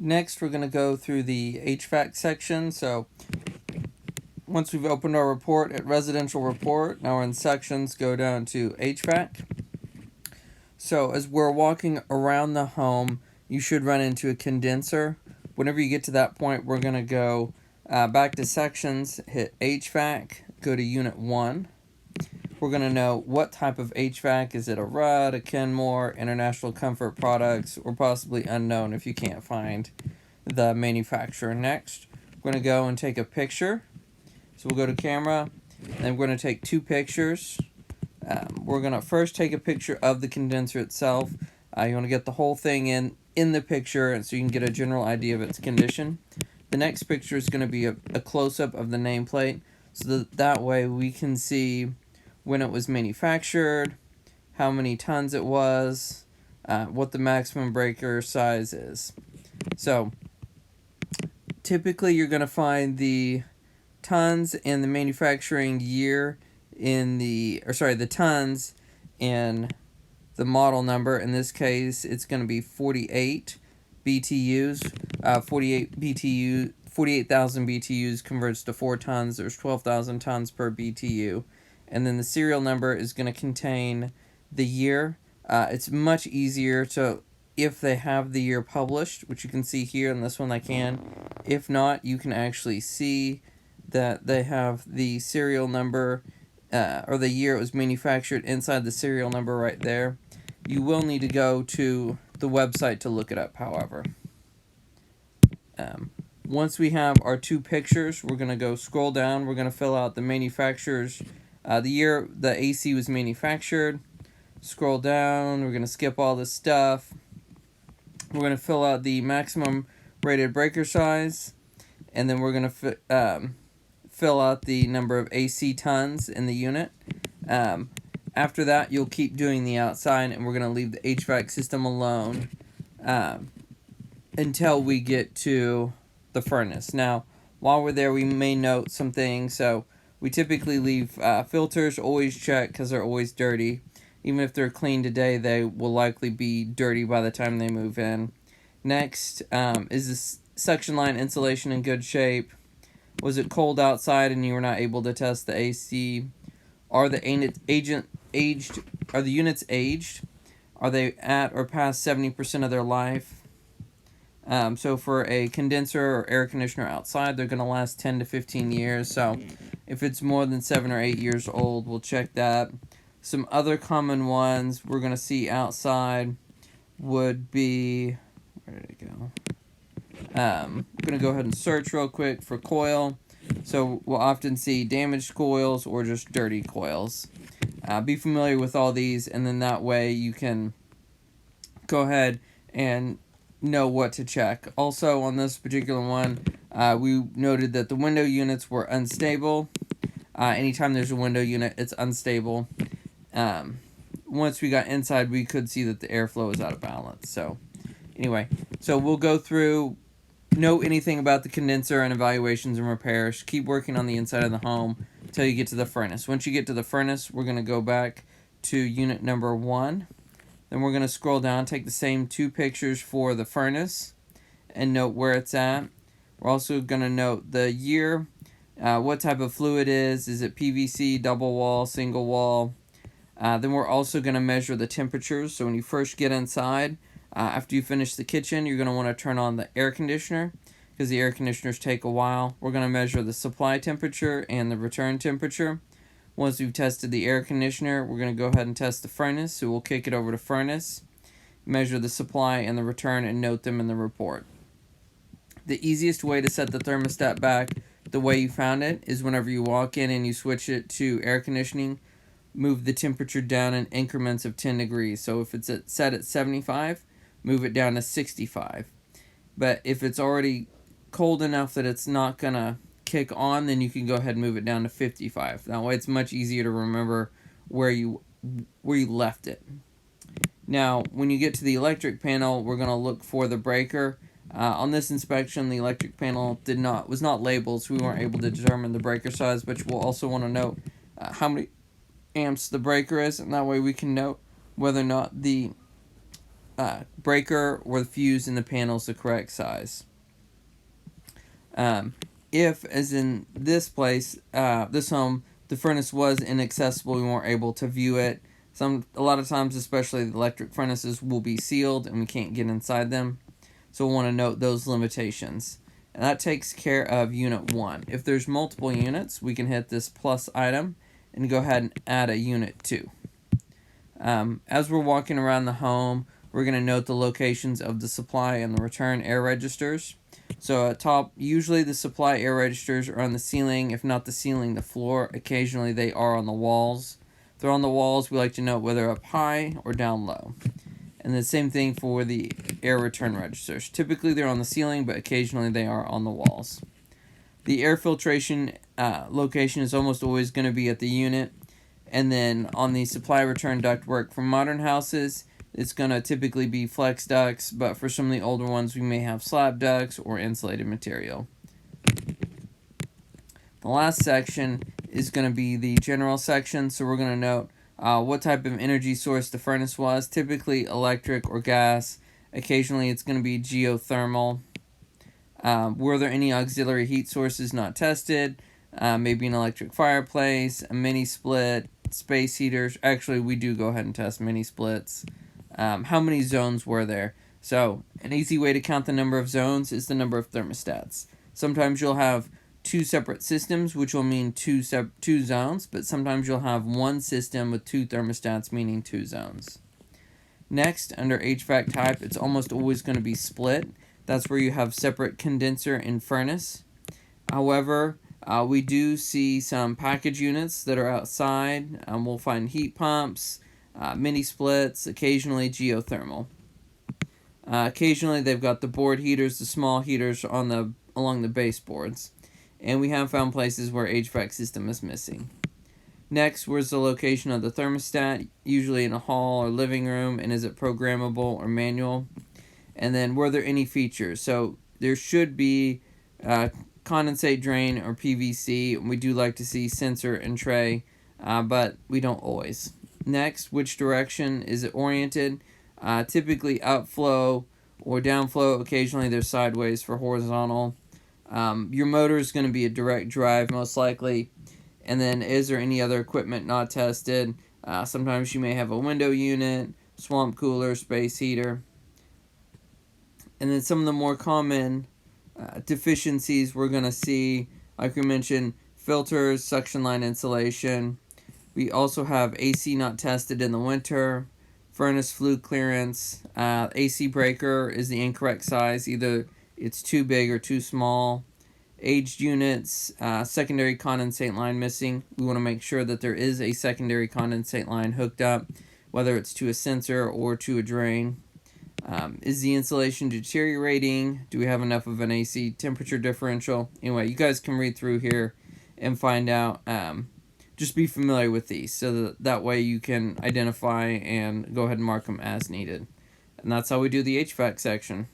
Next, we're going to go through the HVAC section. So once we've opened our report at residential report, now we're in sections, go down to HVAC. So as we're walking around the home, you should run into a condenser. Whenever you get to that point, we're going to go back to sections, hit HVAC, go to unit 1. We're going to know what type of HVAC. Is it a Rudd, a Kenmore, International Comfort Products, or possibly unknown if you can't find the manufacturer. Next, we're going to go and take a picture. So we'll go to camera, and we're going to take 2 pictures. We're going to first take a picture of the condenser itself. You want to get the whole thing in the picture so you can get a general idea of its condition. The next picture is going to be a close-up of the nameplate, so that way we can see when it was manufactured, how many tons it was, what the maximum breaker size is. So typically you're going to find the tons and the manufacturing year the tons and the model number. In this case, it's going to be 48 BTUs. 48,000 BTUs converts to 4 tons. There's 12,000 tons per BTU. And then the serial number is going to contain the year. It's much easier to, if they have the year published, which you can see here in this one I can. If not, you can actually see that they have the serial number or the year it was manufactured inside the serial number right there. You will need to go to the website to look it up, however. Once we have our 2 pictures, we're going to go scroll down. We're going to fill out the manufacturer's, the year the AC was manufactured. Scroll down. We're going to skip all this stuff. We're going to fill out the maximum rated breaker size. And then we're going to fill out the number of AC tons in the unit. After that, you'll keep doing the outside, and we're going to leave the HVAC system alone until we get to the furnace. Now, while we're there, we may note some things. So we typically leave filters always checked because they're always dirty. Even if they're clean today, they will likely be dirty by the time they move in. Next, is this suction line insulation in good shape? Was it cold outside and you were not able to test the AC? Are the units aged? Are they at or past 70% of their life? So for a condenser or air conditioner outside, they're going to last 10 to 15 years. So if it's more than 7 or 8 years old, we'll check that. Some other common ones we're going to see outside would be, where did it go? I'm going to go ahead and search real quick for coil. So we'll often see damaged coils or just dirty coils. Be familiar with all these, and then that way you can go ahead and know what to check. Also, on this particular one, we noted that the window units were unstable. Anytime there's a window unit, it's unstable. Once we got inside, we could see that the airflow is out of balance. So anyway, so we'll go through, know anything about the condenser and evaluations and repairs. Keep working on the inside of the home until you get to the furnace. Once you get to the furnace, we're going to go back to unit number 1. Then we're going to scroll down, take the same 2 pictures for the furnace, and note where it's at. We're also going to note the year, what type of fluid is it PVC, double wall, single wall. Then we're also going to measure the temperatures. So when you first get inside, after you finish the kitchen, you're going to want to turn on the air conditioner because the air conditioners take a while. We're going to measure the supply temperature and the return temperature. Once we've tested the air conditioner, we're going to go ahead and test the furnace. So we'll kick it over to furnace, measure the supply and the return, and note them in the report. The easiest way to set the thermostat back the way you found it is whenever you walk in and you switch it to air conditioning, move the temperature down in increments of 10 degrees. So if it's set at 75, move it down to 65. But if it's already cold enough that it's not going to kick on, then you can go ahead and move it down to 55. That way it's much easier to remember where you left it. Now, when you get to the electric panel, we're going to look for the breaker. On this inspection, the electric panel was not labeled, so we weren't able to determine the breaker size, but we'll also want to note how many amps the breaker is, and that way we can note whether or not the breaker or the fuse in the panel is the correct size. If, as in this place, this home, the furnace was inaccessible, we weren't able to view it. A lot of times, especially the electric furnaces, will be sealed and we can't get inside them. So we'll want to note those limitations. And that takes care of unit 1. If there's multiple units, we can hit this plus item and go ahead and add a unit 2. As we're walking around the home, we're going to note the locations of the supply and the return air registers. So at top, usually the supply air registers are on the ceiling. If not the ceiling, the floor. Occasionally they are on the walls. If they're on the walls, we like to note whether up high or down low. And the same thing for the air return registers. Typically they're on the ceiling, but occasionally they are on the walls. The air filtration location is almost always going to be at the unit. And then on the supply return ductwork for modern houses, it's going to typically be flex ducts, but for some of the older ones, we may have slab ducts or insulated material. The last section is going to be the general section, so we're going to note what type of energy source the furnace was, typically electric or gas. Occasionally it's going to be geothermal. Were there any auxiliary heat sources not tested? Maybe an electric fireplace, a mini split, space heaters. Actually, we do go ahead and test mini splits. How many zones were there? So an easy way to count the number of zones is the number of thermostats. Sometimes you'll have 2 separate systems, which will mean two zones, but sometimes you'll have one system with 2 thermostats, meaning 2 zones. Next, under HVAC type, it's almost always going to be split. That's where you have separate condenser and furnace. However, we do see some package units that are outside. We'll find heat pumps, mini splits, occasionally geothermal. Occasionally they've got the board heaters, the small heaters along the baseboards. And we have found places where HVAC system is missing. Next, where's the location of the thermostat? Usually in a hall or living room, and is it programmable or manual? And then, were there any features? So there should be condensate drain or PVC. We do like to see sensor and tray, but we don't always. Next, which direction is it oriented? Typically upflow or downflow. Occasionally they're sideways for horizontal. Your motor is going to be a direct drive most likely. And then, is there any other equipment not tested? Sometimes you may have a window unit, swamp cooler, space heater. And then some of the more common deficiencies we're going to see, like we mentioned, filters, suction line insulation. We also have AC not tested in the winter, furnace flue clearance, AC breaker is the incorrect size, either it's too big or too small. Aged units, secondary condensate line missing. We want to make sure that there is a secondary condensate line hooked up, whether it's to a sensor or to a drain. Is the insulation deteriorating? Do we have enough of an AC temperature differential? Anyway, you guys can read through here and find out. Just be familiar with these so that way you can identify and go ahead and mark them as needed. And that's how we do the HVAC section.